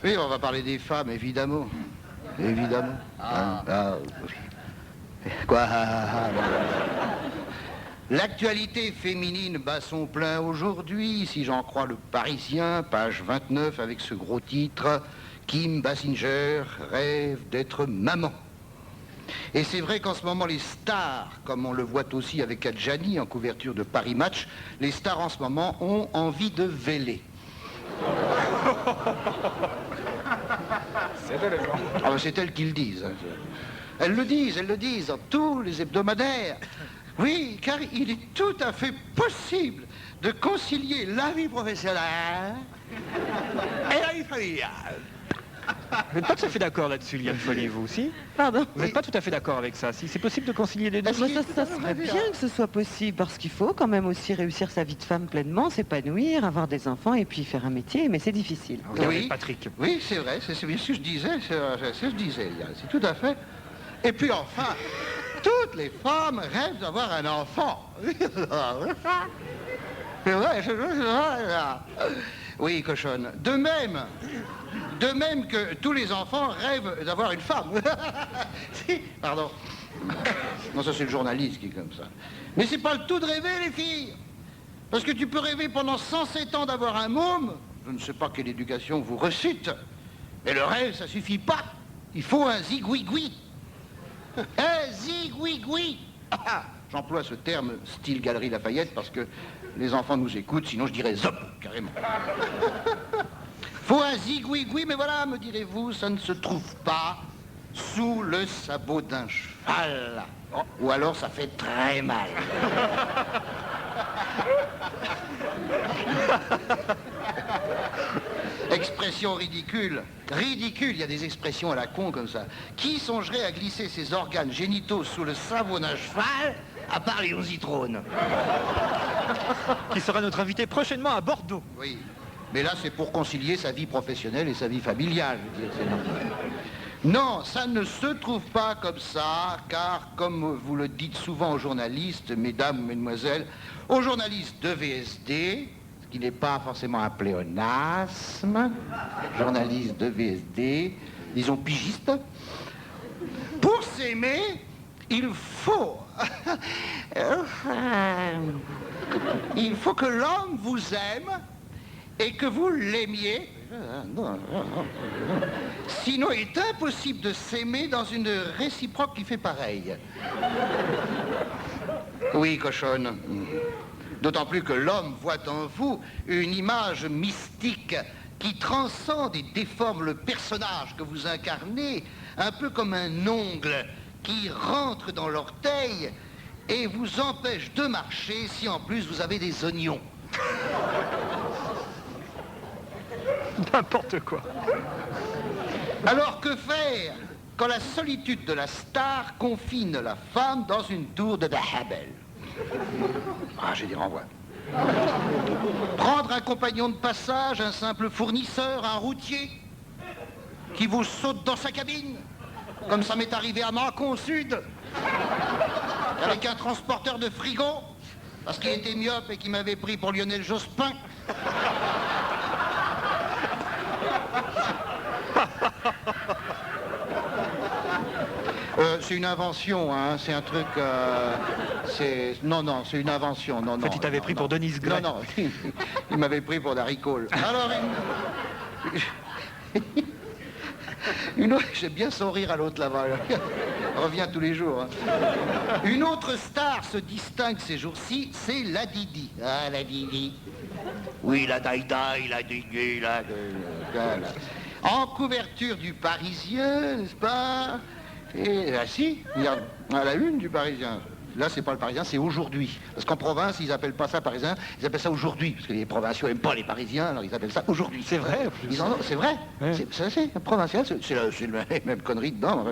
Oui, on va parler des femmes, évidemment. Évidemment. Quoi L'actualité féminine bat son plein aujourd'hui, si j'en crois le Parisien, page 29, avec ce gros titre, Kim Basinger rêve d'être maman. Et c'est vrai qu'en ce moment, les stars, comme on le voit aussi avec Adjani en couverture de Paris Match, les stars en ce moment ont envie de véler. C'est élégant. Ah ben c'est elles qui le disent. Elles le disent dans tous les hebdomadaires. Oui, car il est tout à fait possible de concilier la vie professionnelle et la vie familiale. Vous n'êtes pas tout à fait d'accord là-dessus, Liane Follier, vous aussi? Pardon. Vous n'êtes pas tout à fait d'accord avec ça? Si c'est possible de concilier les deux? Ça serait bien que ce soit possible, parce qu'il faut quand même aussi réussir sa vie de femme pleinement, s'épanouir, avoir des enfants et puis faire un métier, mais c'est difficile. Regardez Oui, Patrick. oui, c'est vrai, c'est bien ce que je disais, c'est ce que je disais, Yann, c'est tout à fait. Et puis enfin, toutes les femmes rêvent d'avoir un enfant. C'est vrai, c'est vrai. Oui, cochonne. De même que tous les enfants rêvent d'avoir une femme. Si, pardon. Non, ça c'est le journaliste qui est comme ça. Mais c'est pas le tout de rêver, les filles. Parce que tu peux rêver pendant 107 ans d'avoir un môme. Je ne sais pas quelle éducation vous recite. Mais le rêve, ça suffit pas. Il faut un zigouigoui. Un zigouigoui. J'emploie ce terme style Galerie Lafayette parce que les enfants nous écoutent, sinon je dirais zop, carrément. Faut un zigouigoui, mais voilà, me direz-vous, ça ne se trouve pas sous le sabot d'un cheval. Oh, ou alors ça fait très mal. Expression ridicule. Ridicule, il y a des expressions à la con comme ça. Qui songerait à glisser ses organes génitaux sous le sabot d'un cheval, à part les Ositrones? Qui sera notre invité prochainement à Bordeaux. Oui, mais là c'est pour concilier sa vie professionnelle et sa vie familiale, je veux dire, c'est normal. Non, ça ne se trouve pas comme ça, car comme vous le dites souvent aux journalistes, mesdames, mesdemoiselles, aux journalistes de VSD, ce qui n'est pas forcément un pléonasme, journalistes de VSD, disons pigistes, pour s'aimer, il faut... il faut que l'homme vous aime et que vous l'aimiez. Sinon, il est impossible de s'aimer dans une réciproque qui fait pareil. Oui, cochonne. D'autant plus que l'homme voit en vous une image mystique qui transcende et déforme le personnage que vous incarnez, un peu comme un ongle qui rentre dans l'orteil et vous empêche de marcher si en plus vous avez des oignons. N'importe quoi. Alors que faire quand la solitude de la star confine la femme dans une tour de Babel? Ah, j'ai dit renvoi. Prendre un compagnon de passage, un simple fournisseur, un routier, qui vous saute dans sa cabine, comme ça m'est arrivé à Mâcon Sud, avec un transporteur de frigo, parce qu'il était myope et qu'il m'avait pris pour Lionel Jospin. C'est une invention, hein, c'est un truc... Non, c'est une invention, non, En fait, il t'avait pris pour Denise Gray. Non, il m'avait pris pour Darry Cole. Alors, une autre... J'aime bien son rire à l'autre là-bas. Il revient tous les jours. Hein. Une autre star se distingue ces jours-ci, c'est la Didi. Ah, la Didi. Oui, la Daïdaï, la Didi, la... En couverture du Parisien, n'est-ce pas? Et là, si, regarde, à la une du Parisien. Là, c'est pas le Parisien, c'est aujourd'hui. Parce qu'en province, ils appellent pas ça Parisien, ils appellent ça aujourd'hui. Parce que les provinciaux n'aiment pas les Parisiens, alors ils appellent ça aujourd'hui. C'est vrai. C'est vrai. Ouais. C'est provincial, c'est la même connerie dedans.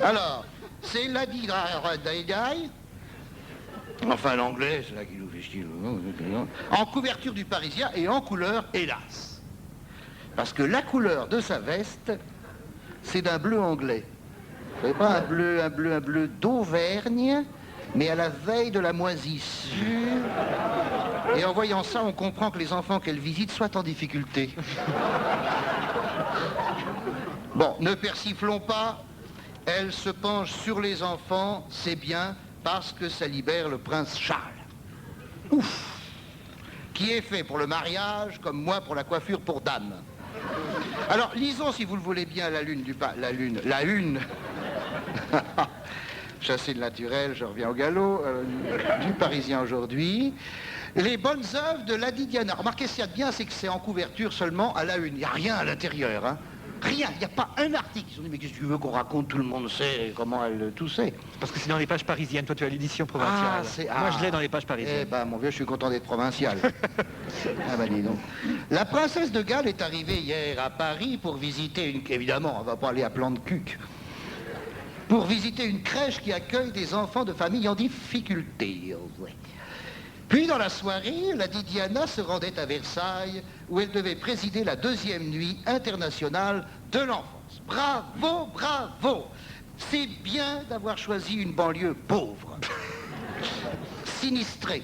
Alors, c'est la Daïdaï. Enfin, l'anglais, c'est là qui nous fait chier. En couverture du Parisien et en couleur, hélas. Parce que la couleur de sa veste, c'est d'un bleu anglais. Vous savez pas, un bleu d'Auvergne, mais à la veille de la moisissure. Et en voyant ça, on comprend que les enfants qu'elle visite soient en difficulté. Bon, ne persiflons pas. Elle se penche sur les enfants, c'est bien, parce que ça libère le prince Charles. Ouf! Qui est fait pour le mariage, comme moi pour la coiffure pour dame. Alors, lisons, si vous le voulez bien, la une. Chasser le naturel, je reviens au galop, du Parisien aujourd'hui. Les bonnes œuvres de Lady Diana. Remarquez, ce qu'il y a de bien, c'est que c'est en couverture seulement à la une. Il n'y a rien à l'intérieur, hein. Rien, il n'y a pas un article. Ils ont dit, mais qu'est-ce que tu veux qu'on raconte? Tout le monde sait comment elle tout sait. Parce que c'est dans les pages parisiennes. Toi, tu as l'édition provinciale. Moi, je l'ai dans les pages parisiennes. Eh ben, mon vieux, je suis content d'être provincial. Ah ben, dis donc. La princesse de Galles est arrivée hier à Paris pour visiter une... Évidemment, on va pas aller à plan de cuc. Pour visiter une crèche qui accueille des enfants de familles en difficulté. Ouais. Puis, dans la soirée, Lady Diana se rendait à Versailles, où elle devait présider la 2e nuit internationale de l'enfance. Bravo, bravo! C'est bien d'avoir choisi une banlieue pauvre, sinistrée.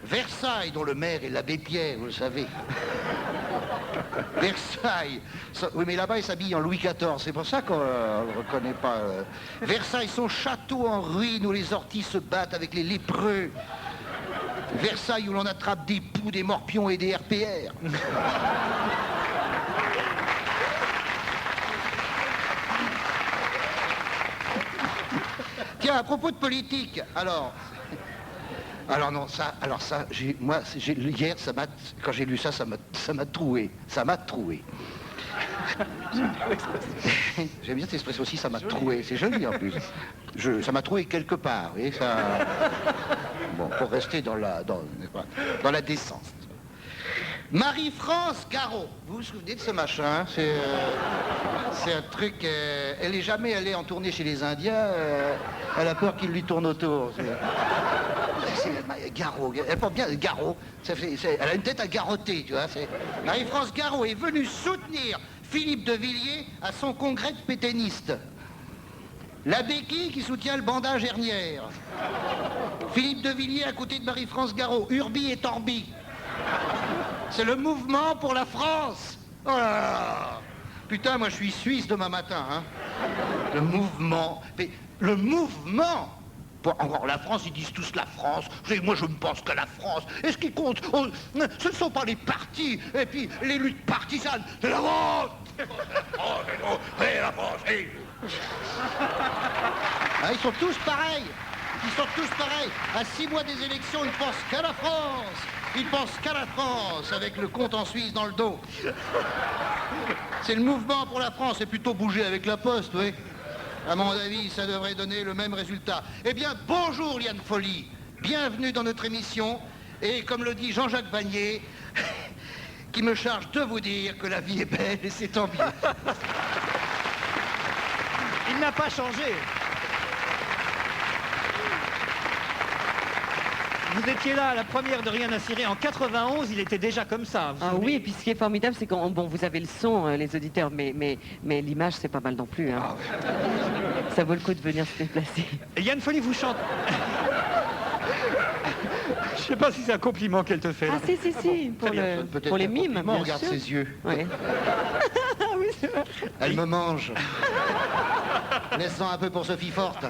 Versailles, dont le maire est l'abbé Pierre, vous le savez. Versailles, oui, mais là-bas, il s'habille en Louis XIV, c'est pour ça qu'on ne le reconnaît pas. Versailles, son château en ruine, où les orties se battent avec les lépreux. Versailles, où l'on attrape des poux, des morpions et des RPR. Tiens, à propos de politique, alors non, hier, quand j'ai lu ça, ça m'a troué. Ça m'a troué. J'aime bien cette expression aussi, ça m'a troué. C'est joli en plus. Ça m'a troué quelque part, vous voyez, ça... Bon, pour rester dans la décence. Marie-France Garot, vous vous souvenez de ce machin? C'est un truc... elle est jamais allée en tournée chez les Indiens, elle a peur qu'ils lui tournent autour. Garot, elle porte bien Garot, elle a une tête à garrotter, tu vois. Marie-France Garot est venue soutenir Philippe de Villiers à son congrès de pétainistes. La béquille qui soutient le bandage hernière. Philippe de Villiers à côté de Marie-France Garot, Urbi et Torbi. C'est le mouvement pour la France. Oh là là. Putain, moi je suis suisse demain matin, hein. Le mouvement. Mais le mouvement. Encore la France, ils disent tous la France. Moi, je ne pense qu'à la France. Et ce qui compte, ce ne sont pas les partis, et puis les luttes partisanes. C'est la France. C'est la France. Ah, ils sont tous pareils. Ils sont tous pareils. À 6 mois des élections, ils pensent qu'à la France. Ils pensent qu'à la France, avec le compte en Suisse dans le dos. C'est le mouvement pour la France. C'est plutôt bouger avec la poste, oui. À mon avis, ça devrait donner le même résultat. Eh bien, bonjour Liane Folly. Bienvenue dans notre émission. Et comme le dit Jean-Jacques Vanier, qui me charge de vous dire que la vie est belle et c'est tant mieux. Il n'a pas changé. Vous étiez là à la première de Rien à cirer en 91, il était déjà comme ça. Ah oui, et puis ce qui est formidable, c'est qu'on vous avez le son, les auditeurs, mais l'image, c'est pas mal non plus. Hein. Ah ouais. Ça vaut le coup de venir se déplacer. Liane Folly vous chante. Je sais pas si c'est un compliment qu'elle te fait. Ah si, pour les mimes. Regarde sûr. Ses yeux. Ouais. Oui, c'est vrai. Elle me mange. Laisse-en un peu pour Sophie Forte.